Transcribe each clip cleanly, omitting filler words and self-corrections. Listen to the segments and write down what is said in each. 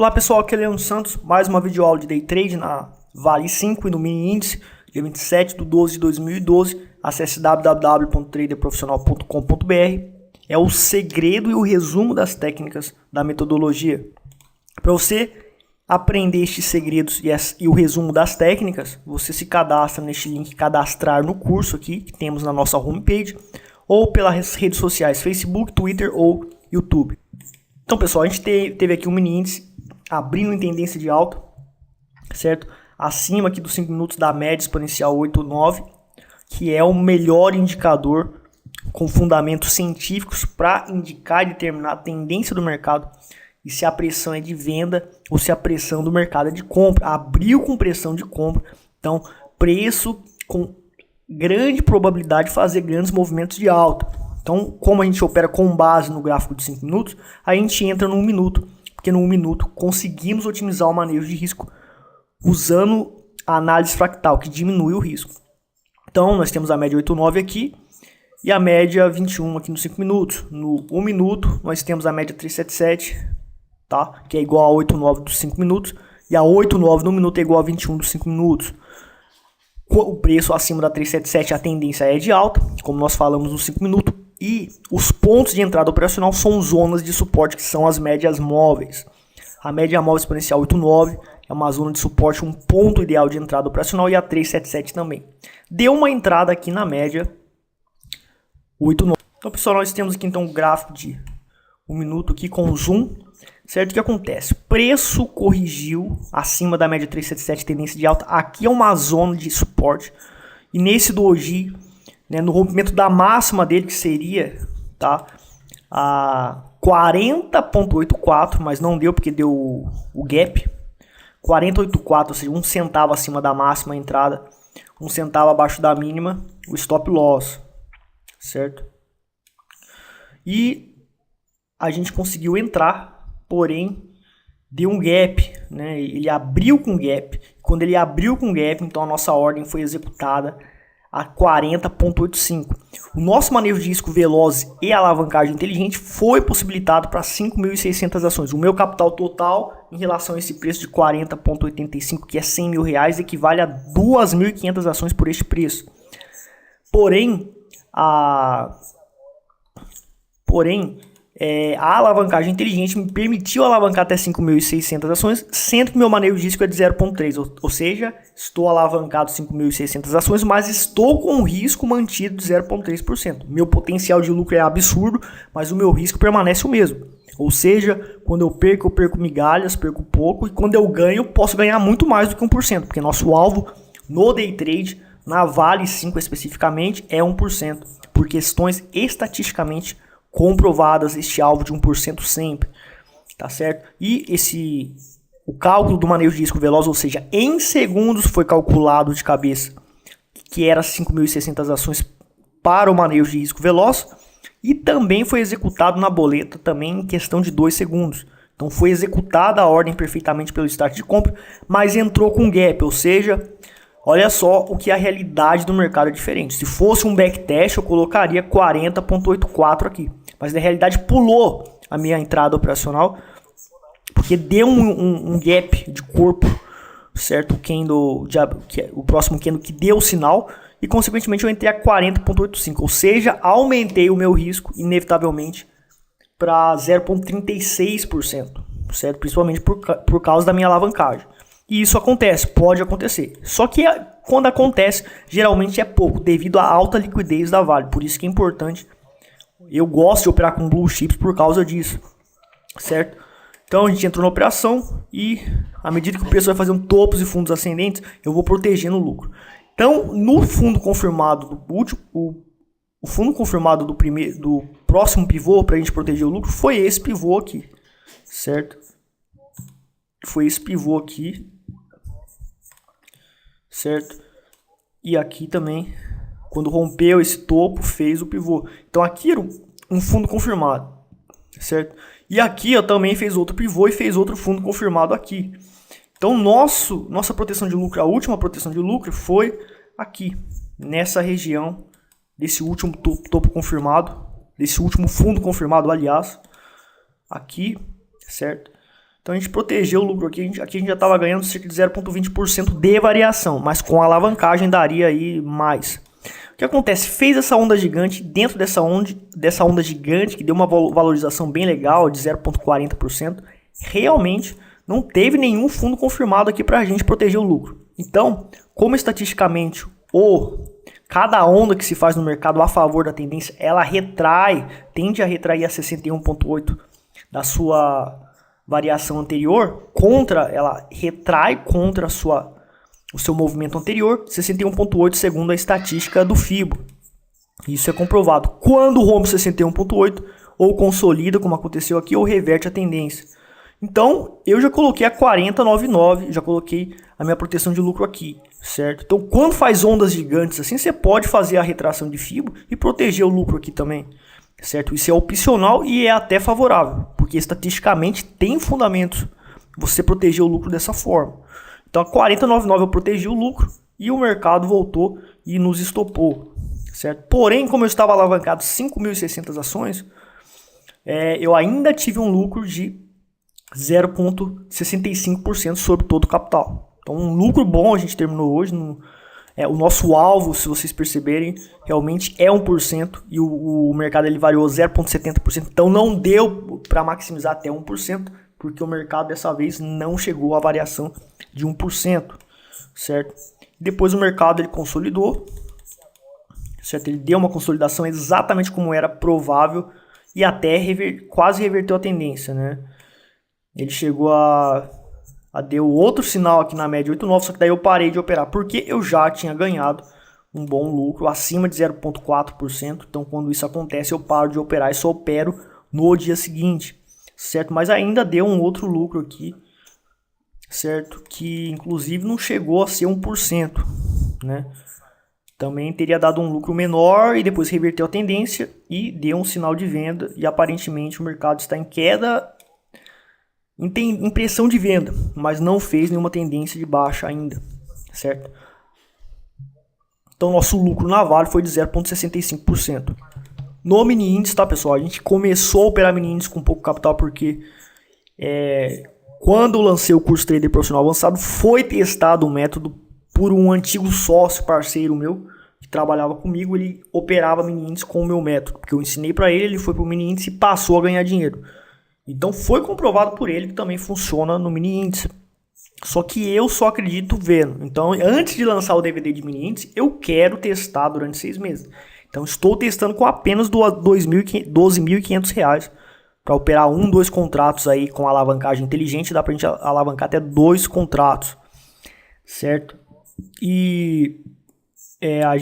Olá pessoal, aqui é Leandro Santos, mais uma videoaula de Day Trade na Vale 5 e no Mini Índice, dia 27 de 12 de 2012. Acesse www.traderprofissional.com.br. É o segredo e o resumo das técnicas da metodologia. Para você aprender estes segredos e o resumo das técnicas, você se cadastra neste link cadastrar no curso aqui, que temos na nossa homepage, ou pelas redes sociais Facebook, Twitter ou YouTube. Então pessoal, a gente teve aqui um mini índice abrindo em tendência de alta, certo? Acima aqui dos 5 minutos da média exponencial 8,9, que é o melhor indicador com fundamentos científicos para indicar e determinar a tendência do mercado e se a pressão é de venda ou se a pressão do mercado é de compra. Abriu com pressão de compra, então preço com grande probabilidade de fazer grandes movimentos de alta. Então, como a gente opera com base no gráfico de 5 minutos, a gente entra no 1 minuto, porque no 1 minuto conseguimos otimizar o manejo de risco usando a análise fractal, que diminui o risco. Então, nós temos a média 8,9 aqui e a média 21 aqui nos 5 minutos. No 1 minuto, nós temos a média 377, tá? Que é igual a 8,9 dos 5 minutos, e a 8,9 no minuto é igual a 21 dos 5 minutos. O preço acima da 377, a tendência é de alta, como nós falamos nos 5 minutos. E os pontos de entrada operacional são zonas de suporte, que são as médias móveis. A média móvel exponencial 8,9 é uma zona de suporte, um ponto ideal de entrada operacional, e a 377 também. Deu uma entrada aqui na média 8,9. Então, pessoal, nós temos aqui então um gráfico de 1 minuto aqui com zoom, certo? O que acontece? Preço corrigiu acima da média 377, tendência de alta. Aqui é uma zona de suporte. E nesse doji, no rompimento da máxima dele, que seria, tá, a 40,84, mas não deu porque deu o gap, 40,84, ou seja, 1 centavo acima da máxima entrada, 1 centavo abaixo da mínima, o stop loss, certo? E a gente conseguiu entrar, porém deu um gap, né? Ele abriu com gap. Quando ele abriu com gap, então a nossa ordem foi executada a 40,85. O nosso manejo de risco veloz e alavancagem inteligente foi possibilitado para 5.600 ações. O meu capital total em relação a esse preço de 40,85, que é 100 mil reais, equivale a 2.500 ações por este preço. Porém, a alavancagem inteligente me permitiu alavancar até 5.600 ações, sendo que meu manejo de risco é de 0,3, ou seja, estou alavancado 5.600 ações, mas estou com um risco mantido de 0,3%. Meu potencial de lucro é absurdo, mas o meu risco permanece o mesmo. Ou seja, quando eu perco migalhas, perco pouco, e quando eu ganho, posso ganhar muito mais do que 1%, porque nosso alvo no day trade, na Vale 5 especificamente, é 1%, por questões estatisticamente comprovadas, este alvo de 1% sempre, tá certo? E o cálculo do manejo de risco veloz, ou seja, em segundos foi calculado de cabeça que era 5.600 ações para o manejo de risco veloz, e também foi executado na boleta também em questão de 2 segundos. Então foi executada a ordem perfeitamente pelo start de compra, mas entrou com gap, ou seja, olha só o que a realidade do mercado é diferente. Se fosse um backtest, eu colocaria 40,84 aqui. Mas na realidade pulou a minha entrada operacional, porque deu um gap de corpo, certo? O próximo candle que deu o sinal, e consequentemente eu entrei a 40,85. Ou seja, aumentei o meu risco, inevitavelmente, para 0,36%, certo? Principalmente por causa da minha alavancagem. E isso acontece, pode acontecer. Só que quando acontece, geralmente é pouco, devido à alta liquidez da Vale. Por isso que é importante. Eu gosto de operar com blue chips por causa disso, certo? Então a gente entrou na operação e à medida que o preço vai fazendo topos e fundos ascendentes, eu vou protegendo o lucro. Então, no fundo confirmado do último, o fundo confirmado do próximo pivô para a gente proteger o lucro foi esse pivô aqui, certo? Foi esse pivô aqui, certo? E aqui também, quando rompeu esse topo, fez o pivô. Então aqui era um fundo confirmado, certo? E aqui também fez outro pivô e fez outro fundo confirmado aqui. Então nossa proteção de lucro, a última proteção de lucro foi aqui, nessa região desse último topo confirmado, desse último fundo confirmado, aliás, aqui, certo? Então a gente protegeu o lucro aqui, aqui a gente já estava ganhando cerca de 0,20% de variação, mas com alavancagem daria aí mais. O que acontece? Fez essa onda gigante, dentro dessa onda gigante, que deu uma valorização bem legal de 0,40%, realmente não teve nenhum fundo confirmado aqui para a gente proteger o lucro. Então, como estatisticamente cada onda que se faz no mercado a favor da tendência, ela tende a retrair a 61,8 da sua variação anterior, ela retrai contra o seu movimento anterior, 61,8 segundo a estatística do FIBO. Isso é comprovado. Quando rompe 61,8, ou consolida, como aconteceu aqui, ou reverte a tendência. Então, eu já coloquei a 40,99, já coloquei a minha proteção de lucro aqui, certo? Então, quando faz ondas gigantes assim, você pode fazer a retração de FIBO e proteger o lucro aqui também, certo? Isso é opcional e é até favorável, porque estatisticamente tem fundamentos você proteger o lucro dessa forma. Então, a 40,99 eu protegi o lucro e o mercado voltou e nos estopou, certo? Porém, como eu estava alavancado 5.600 ações, eu ainda tive um lucro de 0,65% sobre todo o capital. Então, um lucro bom a gente terminou hoje. O nosso alvo, se vocês perceberem, realmente é 1%. E o mercado ele variou 0,70%. Então, não deu para maximizar até 1%, porque o mercado dessa vez não chegou à variação de 1%. Certo? Depois o mercado ele consolidou. Certo? Ele deu uma consolidação exatamente como era provável e até quase reverteu a tendência, né? Ele chegou deu outro sinal aqui na média 8,9, só que daí eu parei de operar, porque eu já tinha ganhado um bom lucro acima de 0,4%. Então, quando isso acontece, eu paro de operar e só opero no dia seguinte, certo? Mas ainda deu um outro lucro aqui, certo? Que inclusive não chegou a ser 1%, né? Também teria dado um lucro menor e depois reverteu a tendência e deu um sinal de venda. E aparentemente o mercado está em queda, tem impressão de venda, mas não fez nenhuma tendência de baixa ainda, certo? Então nosso lucro na Vale foi de 0,65%. No mini índice, tá pessoal? A gente começou a operar mini índice com pouco capital porque quando eu lancei o curso Trader Profissional Avançado, foi testado o método por um antigo sócio parceiro meu que trabalhava comigo. Ele operava mini índice com o meu método, porque eu ensinei para ele foi para o mini índice e passou a ganhar dinheiro. Então foi comprovado por ele que também funciona no mini índice. Só que eu só acredito vendo. Então, antes de lançar o DVD de mini índice, eu quero testar durante 6 meses. Então, estou testando com apenas R$12.500 para operar 2 contratos aí com alavancagem inteligente. Dá para a gente alavancar até 2 contratos, certo? E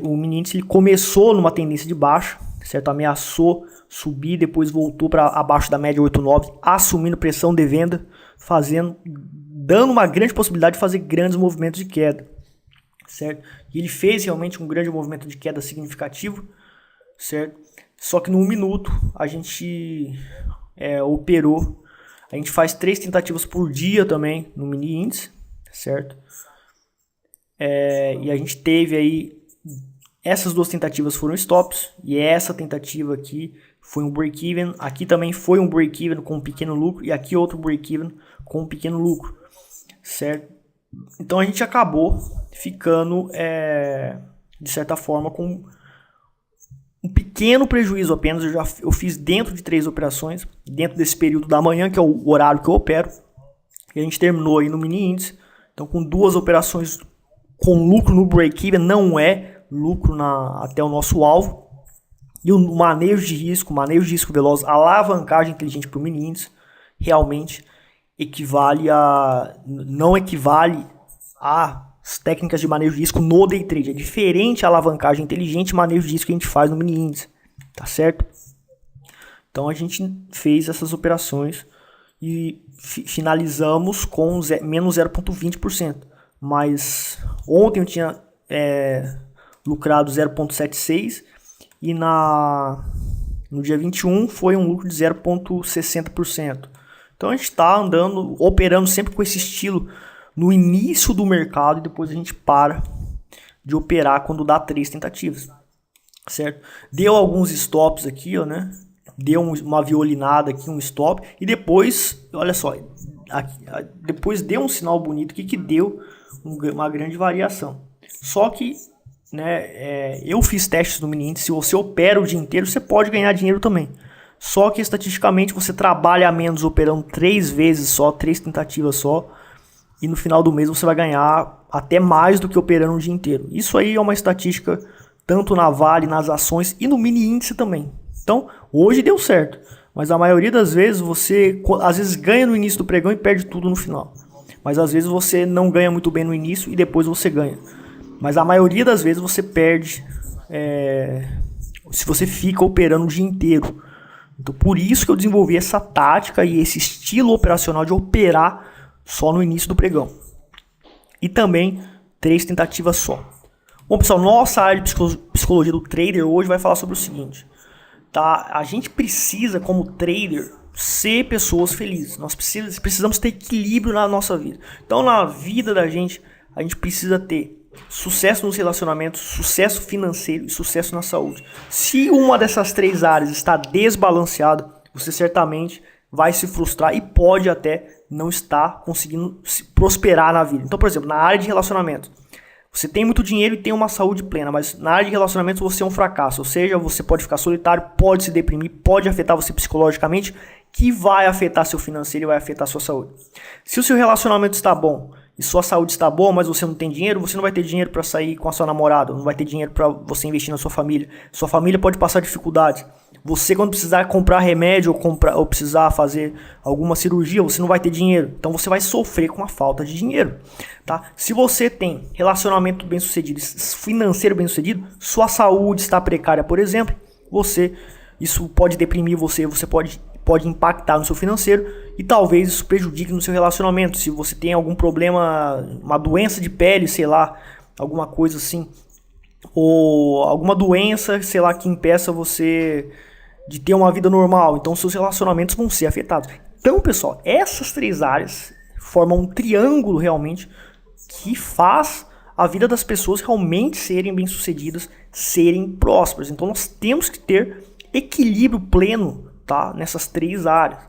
o mini índice ele começou numa tendência de baixa, certo? Ameaçou subir, depois voltou para abaixo da média 8,9, assumindo pressão de venda, dando uma grande possibilidade de fazer grandes movimentos de queda, certo? E ele fez realmente um grande movimento de queda significativo, certo? Só que no 1 minuto a gente operou, a gente faz 3 tentativas por dia também no mini índice, certo? E a gente teve aí, essas 2 tentativas foram stops, e essa tentativa aqui foi um break-even. Aqui também foi um break-even com um pequeno lucro, e aqui outro break-even com um pequeno lucro, certo? Então a gente acabou ficando, de certa forma, com um pequeno prejuízo apenas. Eu fiz dentro de 3 operações, dentro desse período da manhã, que é o horário que eu opero, e a gente terminou aí no mini índice. Então, com 2 operações com lucro no break-even, não é lucro até o nosso alvo. E o manejo de risco veloz, alavancagem inteligente para o mini índice, realmente não equivale às técnicas de manejo de risco no day trade. É diferente a alavancagem inteligente e manejo de risco que a gente faz no mini índice, tá certo? Então a gente fez essas operações e finalizamos com menos 0,20%. Mas ontem eu tinha lucrado 0,76% e no dia 21 foi um lucro de 0,60%. Então a gente está operando sempre com esse estilo no início do mercado e depois a gente para de operar quando dá 3 tentativas, certo? Deu alguns stops aqui, ó, né? Deu uma violinada aqui, um stop, e depois, olha só, depois deu um sinal bonito que deu uma grande variação. Só que, né, eu fiz testes no mini índice. Se você opera o dia inteiro, você pode ganhar dinheiro também. Só que estatisticamente você trabalha menos operando 3 vezes só, 3 tentativas só, e no final do mês você vai ganhar até mais do que operando o dia inteiro. Isso aí é uma estatística tanto na Vale, nas ações e no mini índice também. Então, hoje deu certo, mas a maioria das vezes você às vezes ganha no início do pregão e perde tudo no final. Mas às vezes você não ganha muito bem no início e depois você ganha. Mas a maioria das vezes você perde se você fica operando o dia inteiro. Então por isso que eu desenvolvi essa tática e esse estilo operacional de operar só no início do pregão. E também 3 tentativas só. Bom, pessoal, nossa área de psicologia do trader hoje vai falar sobre o seguinte. Tá? A gente precisa, como trader, ser pessoas felizes. Nós precisamos ter equilíbrio na nossa vida. Então, na vida da gente, a gente precisa ter sucesso nos relacionamentos, sucesso financeiro e sucesso na saúde. Se uma dessas 3 áreas está desbalanceada, você certamente vai se frustrar e pode até não estar conseguindo prosperar na vida. Então, por exemplo, na área de relacionamento, você tem muito dinheiro e tem uma saúde plena, mas na área de relacionamento você é um fracasso. Ou seja, você pode ficar solitário, pode se deprimir, pode afetar você psicologicamente, que vai afetar seu financeiro e vai afetar sua saúde. Se o seu relacionamento está bom e sua saúde está boa, mas você não tem dinheiro, você não vai ter dinheiro para sair com a sua namorada, não vai ter dinheiro para você investir na sua família. Sua família pode passar dificuldades. Você, quando precisar comprar remédio ou precisar fazer alguma cirurgia, você não vai ter dinheiro. Então você vai sofrer com a falta de dinheiro. Tá? Se você tem relacionamento bem sucedido, financeiro bem sucedido, sua saúde está precária, por exemplo, isso pode deprimir você pode impactar no seu financeiro e talvez isso prejudique no seu relacionamento. Se você tem algum problema, uma doença de pele, sei lá, alguma coisa assim, ou alguma doença, sei lá, que impeça você de ter uma vida normal, então seus relacionamentos vão ser afetados. Então, pessoal, essas 3 áreas formam um triângulo realmente que faz a vida das pessoas realmente serem bem-sucedidas, serem prósperas. Então, nós temos que ter equilíbrio pleno, tá, nessas 3 áreas.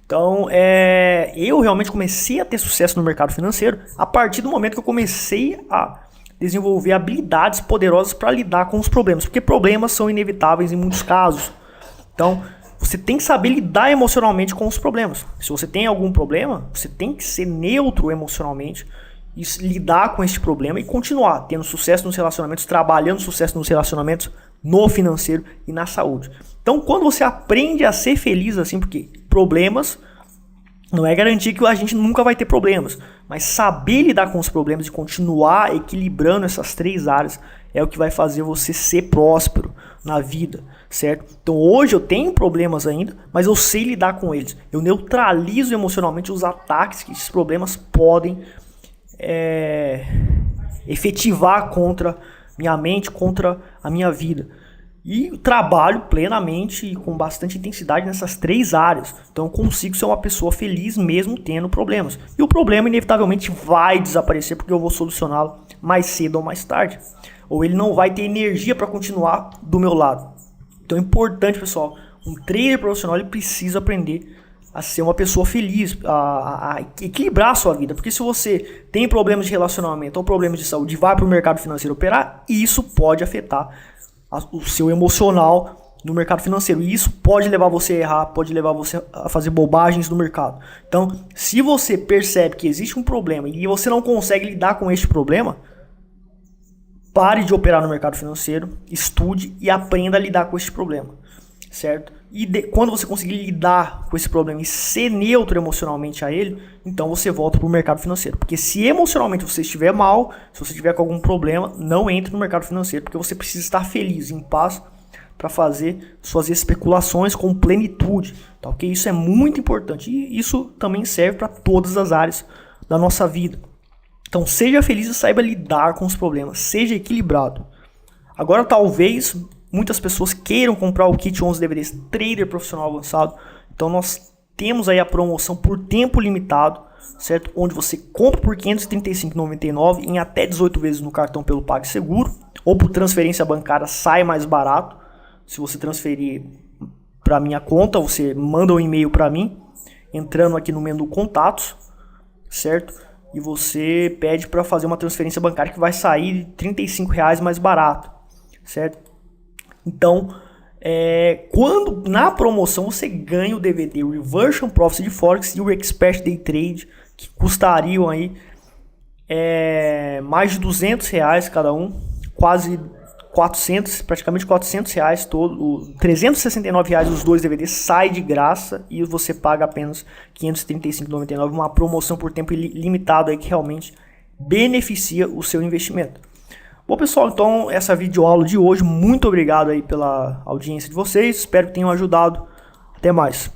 Então, eu realmente comecei a ter sucesso no mercado financeiro a partir do momento que eu comecei a desenvolver habilidades poderosas para lidar com os problemas, porque problemas são inevitáveis em muitos casos. Então, você tem que saber lidar emocionalmente com os problemas. Se você tem algum problema, você tem que ser neutro emocionalmente e lidar com este problema e continuar tendo sucesso nos relacionamentos, trabalhando sucesso nos relacionamentos, no financeiro e na saúde. Então, quando você aprende a ser feliz assim, porque problemas não é garantir que a gente nunca vai ter problemas, mas saber lidar com os problemas e continuar equilibrando essas 3 áreas é o que vai fazer você ser próspero na vida, certo? Então hoje eu tenho problemas ainda, mas eu sei lidar com eles. Eu neutralizo emocionalmente os ataques que esses problemas podem efetivar contra minha mente, contra a minha vida. E trabalho plenamente e com bastante intensidade nessas 3 áreas. Então eu consigo ser uma pessoa feliz mesmo tendo problemas. E o problema inevitavelmente vai desaparecer porque eu vou solucioná-lo mais cedo ou mais tarde. Ou ele não vai ter energia para continuar do meu lado. Então é importante, pessoal, um trader profissional ele precisa aprender a ser uma pessoa feliz, a equilibrar a sua vida. Porque se você tem problemas de relacionamento ou problemas de saúde e vai para o mercado financeiro operar, isso pode afetar o seu emocional no mercado financeiro. E isso pode levar você a errar, pode levar você a fazer bobagens no mercado. Então, se você percebe que existe um problema e você não consegue lidar com este problema, pare de operar no mercado financeiro, estude e aprenda a lidar com este problema, certo? E quando você conseguir lidar com esse problema e ser neutro emocionalmente a ele, então você volta para o mercado financeiro. Porque se emocionalmente você estiver mal, se você tiver com algum problema, não entre no mercado financeiro, porque você precisa estar feliz, em paz, para fazer suas especulações com plenitude, tá? Ok? Isso é muito importante e isso também serve para todas as áreas da nossa vida. Então seja feliz e saiba lidar com os problemas, seja equilibrado. Agora talvez muitas pessoas queiram comprar o kit 11 DVDs Trader Profissional Avançado. Então nós temos aí a promoção por tempo limitado, certo? Onde você compra por R$ 535,99 em até 18 vezes no cartão pelo PagSeguro, ou por transferência bancária sai mais barato. Se você transferir para minha conta, você manda um e-mail para mim, entrando aqui no menu contatos, certo? E você pede para fazer uma transferência bancária que vai sair R$35 mais barato, certo? Então, quando na promoção você ganha o DVD Reversion Profit de Forex e o Expert Day Trade, que custariam aí mais de R$200 cada um, quase 400, praticamente R$400 todo, R$369 os dois DVDs sai de graça e você paga apenas R$535,99, uma promoção por tempo limitado aí que realmente beneficia o seu investimento. Bom, pessoal, então essa videoaula de hoje, muito obrigado aí pela audiência de vocês, espero que tenham ajudado. Até mais.